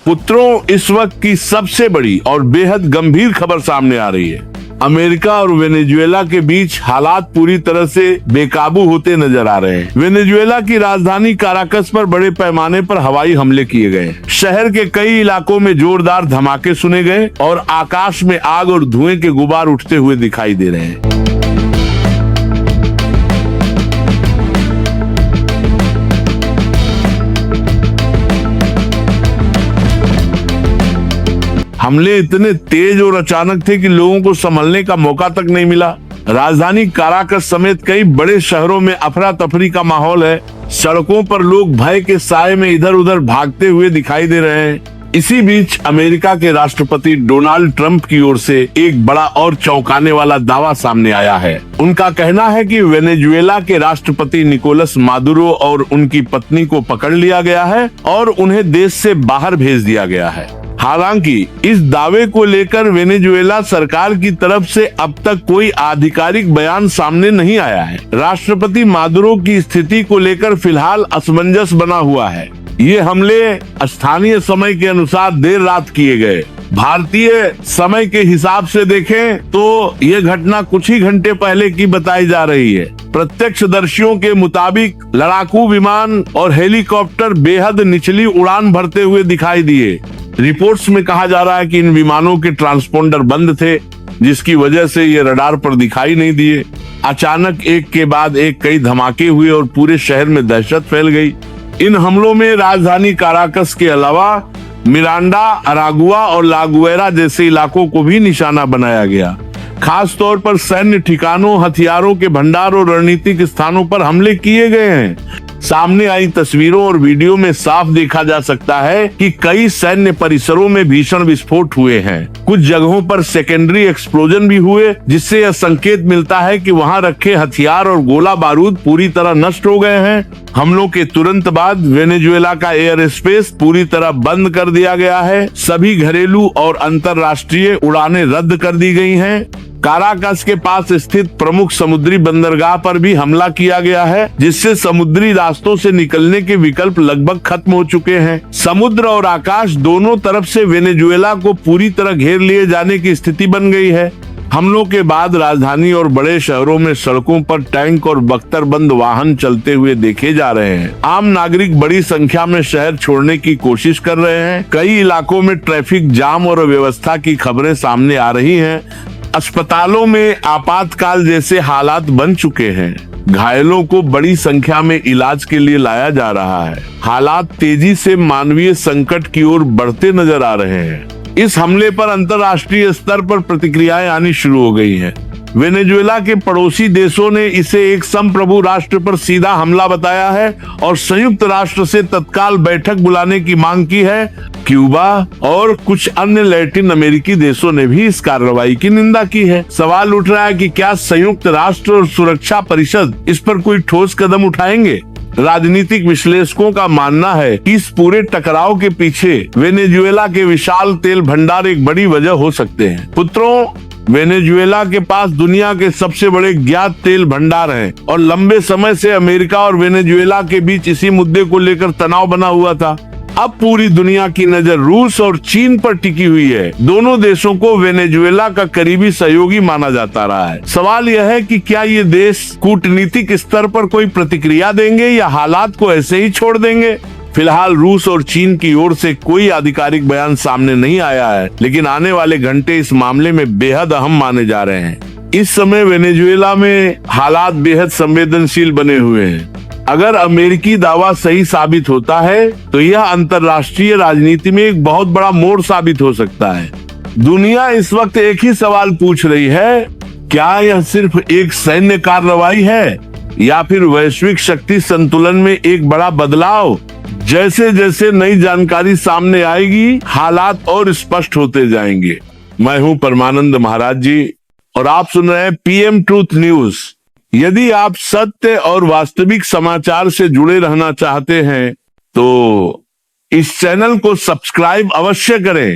पुत्रों, इस वक्त की सबसे बड़ी और बेहद गंभीर खबर सामने आ रही है। अमेरिका और वेनेजुएला के बीच हालात पूरी तरह से बेकाबू होते नजर आ रहे हैं। वेनेजुएला की राजधानी काराकस पर बड़े पैमाने पर हवाई हमले किए गए। शहर के कई इलाकों में जोरदार धमाके सुने गए और आकाश में आग और धुएं के गुबार उठते हुए दिखाई दे रहे हैं। हमले इतने तेज और अचानक थे कि लोगों को संभलने का मौका तक नहीं मिला। राजधानी काराकस समेत कई बड़े शहरों में अफरा तफरी का माहौल है। सड़कों पर लोग भय के साए में इधर उधर भागते हुए दिखाई दे रहे हैं। इसी बीच अमेरिका के राष्ट्रपति डोनाल्ड ट्रंप की ओर से एक बड़ा और चौंकाने वाला दावा सामने आया है। उनका कहना है कि वेनेजुएला के राष्ट्रपति निकोलस मादुरो और उनकी पत्नी को पकड़ लिया गया है और उन्हें देश से बाहर भेज दिया गया है। हालांकि इस दावे को लेकर वेनेजुएला सरकार की तरफ से अब तक कोई आधिकारिक बयान सामने नहीं आया है। राष्ट्रपति मादुरो की स्थिति को लेकर फिलहाल असमंजस बना हुआ है। ये हमले स्थानीय समय के अनुसार देर रात किए गए। भारतीय समय के हिसाब से देखें तो ये घटना कुछ ही घंटे पहले की बताई जा रही है। प्रत्यक्षदर्शियों के मुताबिक लड़ाकू विमान और हेलीकॉप्टर बेहद निचली उड़ान भरते हुए दिखाई दिए। रिपोर्ट्स में कहा जा रहा है कि इन विमानों के ट्रांसपोंडर बंद थे, जिसकी वजह से ये रडार पर दिखाई नहीं दिए। अचानक एक के बाद एक कई धमाके हुए और पूरे शहर में दहशत फैल गई। इन हमलों में राजधानी काराकस के अलावा मिरांडा, अरागुआ और लागुएरा जैसे इलाकों को भी निशाना बनाया गया। खास तौर पर सैन्य ठिकानों, हथियारों के भंडार और रणनीतिक स्थानों पर हमले किए गए हैं। सामने आई तस्वीरों और वीडियो में साफ देखा जा सकता है कि कई सैन्य परिसरों में भीषण विस्फोट हुए हैं। कुछ जगहों पर सेकेंडरी एक्सप्लोजन भी हुए, जिससे यह संकेत मिलता है कि वहां रखे हथियार और गोला बारूद पूरी तरह नष्ट हो गए हैं। हमलों के तुरंत बाद वेनेजुएला का एयर स्पेस पूरी तरह बंद कर दिया गया है। सभी घरेलू और अंतर्राष्ट्रीय उड़ानें रद्द कर दी गई हैं। काराकस के पास स्थित प्रमुख समुद्री बंदरगाह पर भी हमला किया गया है, जिससे समुद्री रास्तों से निकलने के विकल्प लगभग खत्म हो चुके हैं। समुद्र और आकाश दोनों तरफ से वेनेजुएला को पूरी तरह घेर लिए जाने की स्थिति बन गई है। हमलों के बाद राजधानी और बड़े शहरों में सड़कों पर टैंक और बख्तरबंद वाहन चलते हुए देखे जा रहे हैं। आम नागरिक बड़ी संख्या में शहर छोड़ने की कोशिश कर रहे हैं। कई इलाकों में ट्रैफिक जाम और अव्यवस्था की खबरें सामने आ रही हैं। अस्पतालों में आपातकाल जैसे हालात बन चुके हैं। घायलों को बड़ी संख्या में इलाज के लिए लाया जा रहा है। हालात तेजी से मानवीय संकट की ओर बढ़ते नजर आ रहे हैं। इस हमले पर अंतर्राष्ट्रीय स्तर पर प्रतिक्रियाएं आनी शुरू हो गई हैं। वेनेजुएला के पड़ोसी देशों ने इसे एक संप्रभु राष्ट्र पर सीधा हमला बताया है और संयुक्त राष्ट्र से तत्काल बैठक बुलाने की मांग की है। क्यूबा और कुछ अन्य लैटिन अमेरिकी देशों ने भी इस कार्रवाई की निंदा की है। सवाल उठ रहा है कि क्या संयुक्त राष्ट्र और सुरक्षा परिषद इस पर कोई ठोस कदम उठाएंगे? राजनीतिक विश्लेषकों का मानना है कि इस पूरे टकराव के पीछे वेनेजुएला के विशाल तेल भंडार एक बड़ी वजह हो सकते हैं। पुत्रों, वेनेजुएला के पास दुनिया के सबसे बड़े ज्ञात तेल भंडार हैं और लंबे समय से अमेरिका और वेनेजुएला के बीच इसी मुद्दे को लेकर तनाव बना हुआ था। अब पूरी दुनिया की नजर रूस और चीन पर टिकी हुई है। दोनों देशों को वेनेजुएला का करीबी सहयोगी माना जाता रहा है। सवाल यह है कि क्या ये देश कूटनीतिक स्तर पर कोई प्रतिक्रिया देंगे या हालात को ऐसे ही छोड़ देंगे? फिलहाल रूस और चीन की ओर से कोई आधिकारिक बयान सामने नहीं आया है, लेकिन आने वाले घंटे इस मामले में बेहद अहम माने जा रहे हैं। इस समय वेनेजुएला में हालात बेहद संवेदनशील बने हुए हैं। अगर अमेरिकी दावा सही साबित होता है तो यह अंतर्राष्ट्रीय राजनीति में एक बहुत बड़ा मोड़ साबित हो सकता है। दुनिया इस वक्त एक ही सवाल पूछ रही है, क्या यह सिर्फ एक सैन्य कार्रवाई है या फिर वैश्विक शक्ति संतुलन में एक बड़ा बदलाव? जैसे जैसे नई जानकारी सामने आएगी, हालात और स्पष्ट होते जाएंगे। मैं हूं परमानंद महाराज जी और आप सुन रहे हैं पीएम ट्रूथ न्यूज। यदि आप सत्य और वास्तविक समाचार से जुड़े रहना चाहते हैं तो इस चैनल को सब्सक्राइब अवश्य करें।